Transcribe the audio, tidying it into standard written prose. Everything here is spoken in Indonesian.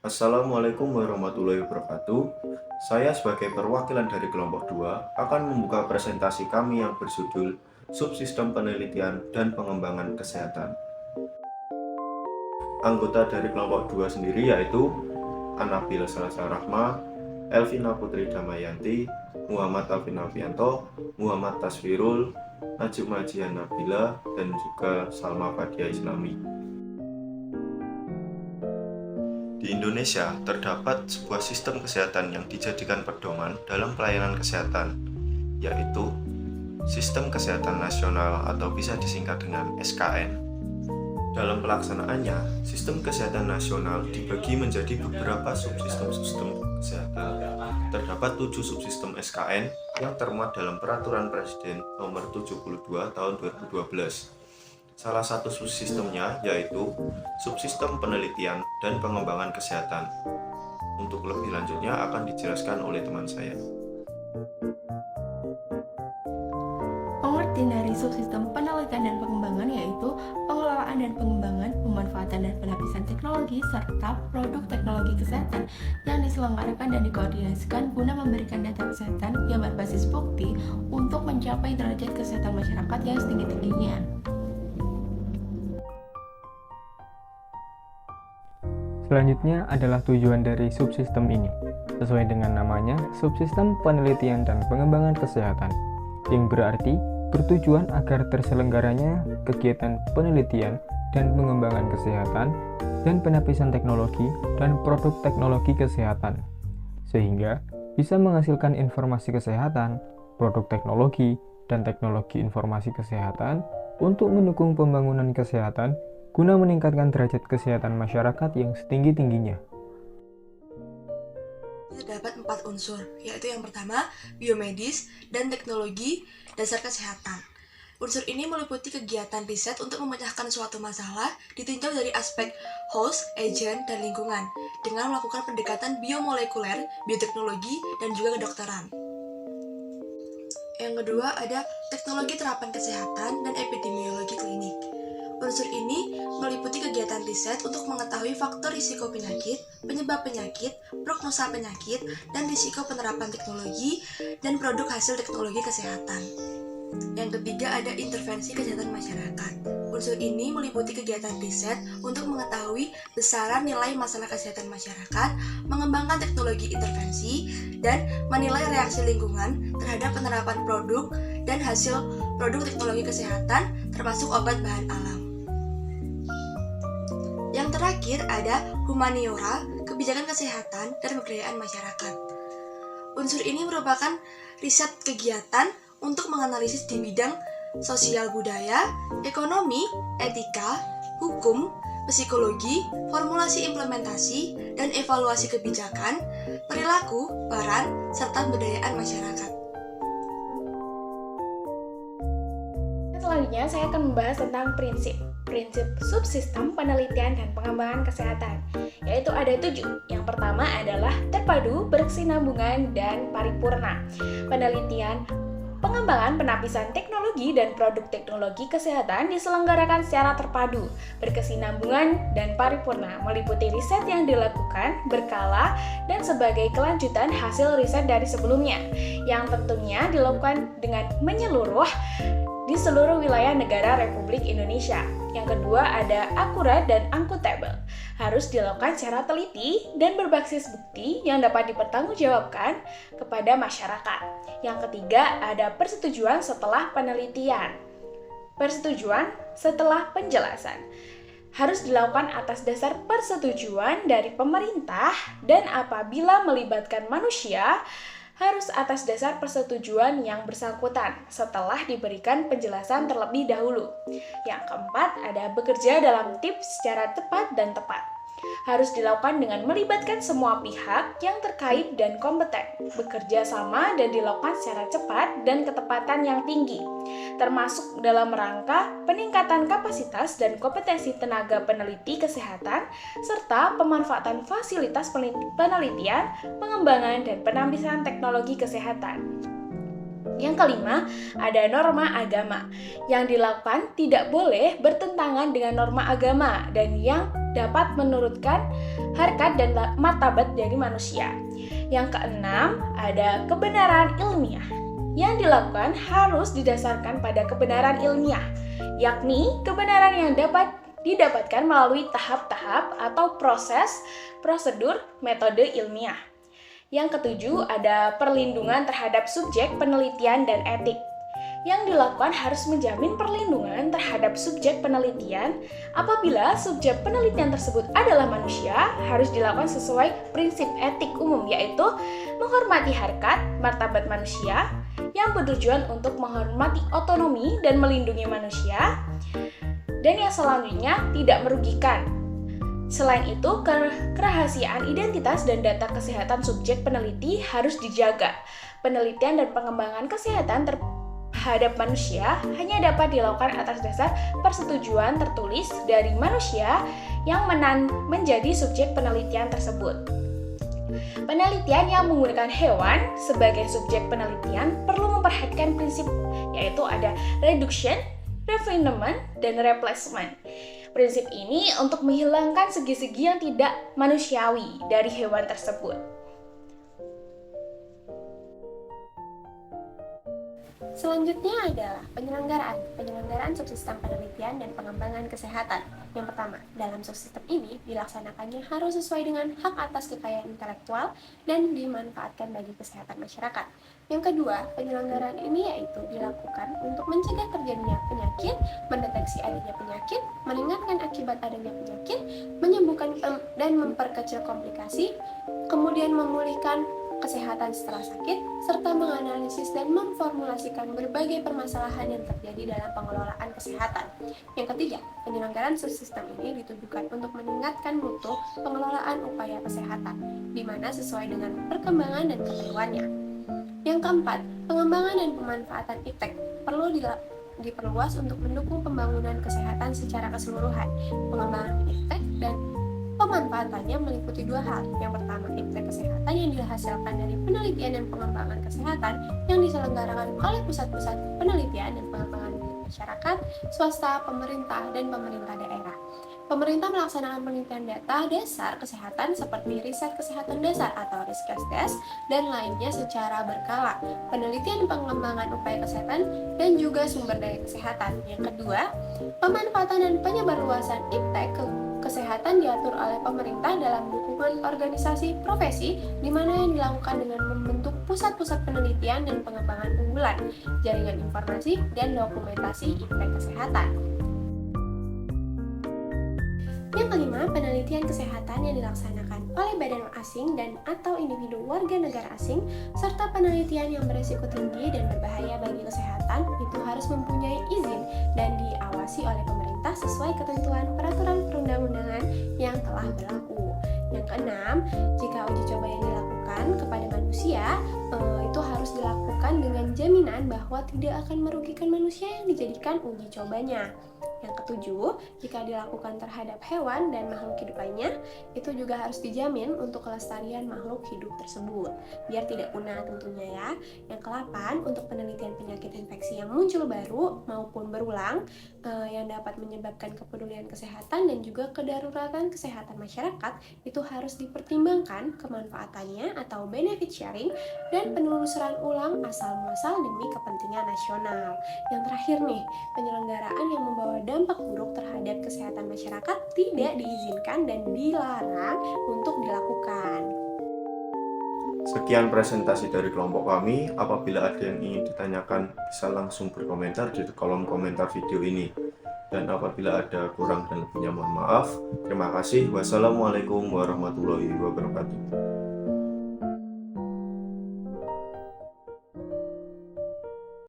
Assalamualaikum warahmatullahi wabarakatuh. Saya sebagai perwakilan dari kelompok 2 akan membuka presentasi kami yang berjudul Subsistem Penelitian dan Pengembangan Kesehatan. Anggota dari kelompok 2 sendiri yaitu Anabil Salasa Rahma, Elvina Putri Damayanti, Muhammad Alvin Alfianto, Muhammad Tasfirul, Najib Majian Nabila, dan juga Salma Fadia Islami. Di Indonesia, terdapat sebuah sistem kesehatan yang dijadikan pedoman dalam pelayanan kesehatan, yaitu Sistem Kesehatan Nasional atau bisa disingkat dengan SKN. Dalam pelaksanaannya, Sistem Kesehatan Nasional dibagi menjadi beberapa subsistem kesehatan. Terdapat 7 subsistem SKN yang termuat dalam Peraturan Presiden Nomor 72 Tahun 2012. Salah satu subsistemnya yaitu Subsistem Penelitian dan Pengembangan Kesehatan. Untuk lebih lanjutnya akan dijelaskan oleh teman saya. Pengertian dari subsistem penelitian dan pengembangan yaitu pengelolaan dan pengembangan, pemanfaatan dan penapisan teknologi, serta produk teknologi kesehatan yang diselenggarakan dan dikoordinasikan guna memberikan data kesehatan yang berbasis bukti untuk mencapai derajat kesehatan masyarakat yang setinggi-tingginya. Selanjutnya adalah tujuan dari subsistem ini. Sesuai dengan namanya, subsistem penelitian dan pengembangan kesehatan, yang berarti bertujuan agar terselenggaranya kegiatan penelitian dan pengembangan kesehatan dan penapisan teknologi dan produk teknologi kesehatan, sehingga bisa menghasilkan informasi kesehatan, produk teknologi, dan teknologi informasi kesehatan untuk mendukung pembangunan kesehatan guna meningkatkan derajat kesehatan masyarakat yang setinggi-tingginya. Terdapat 4 unsur, yaitu yang pertama, biomedis dan teknologi dasar kesehatan. Unsur ini meliputi kegiatan riset untuk memecahkan suatu masalah ditinjau dari aspek host, agent, dan lingkungan dengan melakukan pendekatan biomolekuler, bioteknologi, dan juga kedokteran. Yang kedua ada teknologi terapan kesehatan dan epidemiologi klinik. Unsur ini meliputi kegiatan riset untuk mengetahui faktor risiko penyakit, penyebab penyakit, prognosa penyakit, dan risiko penerapan teknologi dan produk hasil teknologi kesehatan. Yang ketiga ada intervensi kesehatan masyarakat. Unsur ini meliputi kegiatan riset untuk mengetahui besaran nilai masalah kesehatan masyarakat, mengembangkan teknologi intervensi, dan menilai reaksi lingkungan terhadap penerapan produk dan hasil produk teknologi kesehatan termasuk obat bahan alam. Yang terakhir ada humaniora, kebijakan kesehatan, dan pemberdayaan masyarakat. Unsur ini merupakan riset kegiatan untuk menganalisis di bidang sosial budaya, ekonomi, etika, hukum, psikologi, formulasi implementasi, dan evaluasi kebijakan, perilaku, peran, serta pemberdayaan masyarakat. Selanjutnya saya akan membahas tentang prinsip subsistem penelitian dan pengembangan kesehatan, yaitu ada 7. Yang pertama adalah terpadu, berkesinambungan, dan paripurna. Penelitian, pengembangan, penapisan teknologi, dan produk teknologi kesehatan diselenggarakan secara terpadu, berkesinambungan, dan paripurna, meliputi riset yang dilakukan berkala dan sebagai kelanjutan hasil riset dari sebelumnya, yang tentunya dilakukan dengan menyeluruh di seluruh wilayah negara Republik Indonesia. Yang kedua ada akurat dan akuntabel. Harus dilakukan secara teliti dan berbasis bukti yang dapat dipertanggungjawabkan kepada masyarakat. Yang ketiga ada persetujuan setelah penelitian. Persetujuan setelah penjelasan. Harus dilakukan atas dasar persetujuan dari pemerintah dan apabila melibatkan manusia, harus atas dasar persetujuan yang bersangkutan setelah diberikan penjelasan terlebih dahulu. Yang keempat ada bekerja dalam tim secara tepat dan tepat. Harus dilakukan dengan melibatkan semua pihak yang terkait dan kompeten, bekerja sama dan dilakukan secara cepat dan ketepatan yang tinggi, termasuk dalam rangka peningkatan kapasitas dan kompetensi tenaga peneliti kesehatan, serta pemanfaatan fasilitas penelitian, pengembangan, dan penampisan teknologi kesehatan. Yang kelima, ada norma agama. Yang dilakukan tidak boleh bertentangan dengan norma agama dan dapat menurunkan harkat dan martabat dari manusia. Yang keenam, ada kebenaran ilmiah. Yang dilakukan harus didasarkan pada kebenaran ilmiah, yakni kebenaran yang dapat didapatkan melalui tahap-tahap atau proses, prosedur, metode ilmiah. Yang ketujuh, ada perlindungan terhadap subjek penelitian dan etik. Yang dilakukan harus menjamin perlindungan terhadap subjek penelitian. Apabila subjek penelitian tersebut adalah manusia, harus dilakukan sesuai prinsip etik umum, yaitu menghormati harkat, martabat manusia, yang bertujuan untuk menghormati otonomi dan melindungi manusia. Dan yang selanjutnya, tidak merugikan. Selain itu, kerahasiaan identitas dan data kesehatan subjek peneliti harus dijaga. Penelitian dan pengembangan kesehatan terhadap manusia hanya dapat dilakukan atas dasar persetujuan tertulis dari manusia yang menjadi subjek penelitian tersebut. Penelitian yang menggunakan hewan sebagai subjek penelitian perlu memperhatikan prinsip, yaitu ada reduction, refinement, dan replacement. Prinsip ini untuk menghilangkan segi-segi yang tidak manusiawi dari hewan tersebut. Selanjutnya adalah penyelenggaraan subsistem penelitian dan pengembangan kesehatan. Yang pertama, dalam subsistem ini dilaksanakannya harus sesuai dengan hak atas kekayaan intelektual dan dimanfaatkan bagi kesehatan masyarakat. Yang kedua, penyelenggaraan ini yaitu dilakukan untuk mencegah terjadinya penyakit, mendeteksi adanya penyakit, meringankan akibat adanya penyakit, menyembuhkan dan memperkecil komplikasi, kemudian memulihkan kesehatan setelah sakit, serta menganalisis dan memformulasikan berbagai permasalahan yang terjadi dalam pengelolaan kesehatan. Yang ketiga, penyelenggaraan subsistem ini ditujukan untuk meningkatkan mutu pengelolaan upaya kesehatan, di mana sesuai dengan perkembangan dan keperluannya. Yang keempat, pengembangan dan pemanfaatan iptek perlu diperluas untuk mendukung pembangunan kesehatan secara keseluruhan. Pengembangan iptek dan pemanfaatannya meliputi dua hal. Yang pertama, iptek kesehatan yang dihasilkan dari penelitian dan pengembangan kesehatan yang diselenggarakan oleh pusat-pusat penelitian dan pengembangan milik masyarakat, swasta, pemerintah, dan pemerintah daerah. Pemerintah melaksanakan penelitian data dasar kesehatan seperti riset kesehatan dasar atau Riskesdes dan lainnya secara berkala, penelitian pengembangan upaya kesehatan, dan juga sumber daya kesehatan. Yang kedua, pemanfaatan dan penyebarluasan iptek kesehatan diatur oleh pemerintah dalam dukungan organisasi profesi, di mana yang dilakukan dengan membentuk pusat-pusat penelitian dan pengembangan unggulan, jaringan informasi, dan dokumentasi iptek kesehatan. Yang kelima, penelitian kesehatan yang dilaksanakan oleh badan asing dan atau individu warga negara asing, serta penelitian yang berisiko tinggi dan berbahaya bagi kesehatan itu harus mempunyai izin dan diawasi oleh pemerintah sesuai ketentuan peraturan perundang-undangan yang telah berlaku. Yang keenam, jika uji coba yang dilakukan kepada manusia itu harus dilakukan dengan jaminan bahwa tidak akan merugikan manusia yang dijadikan uji cobanya. Yang ketujuh, jika dilakukan terhadap hewan dan makhluk hidup lainnya, itu juga harus dijamin untuk kelestarian makhluk hidup tersebut, biar tidak punah tentunya ya. Yang kedelapan, untuk penelitian penyakit infeksi yang muncul baru maupun berulang, yang dapat menyebabkan kepedulian kesehatan dan juga kedaruratan kesehatan masyarakat, itu harus dipertimbangkan kemanfaatannya atau benefit sharing dan penelusuran ulang asal-muasal demi kepentingan nasional. Yang terakhir nih, penyelenggaraan yang membawa dampak buruk terhadap kesehatan masyarakat tidak diizinkan dan dilarang untuk dilakukan. Sekian presentasi dari kelompok kami. Apabila ada yang ingin ditanyakan, bisa langsung berkomentar di kolom komentar video ini. Dan apabila ada kurang dan lebihnya, mohon maaf. Terima kasih. Wassalamualaikum warahmatullahi wabarakatuh.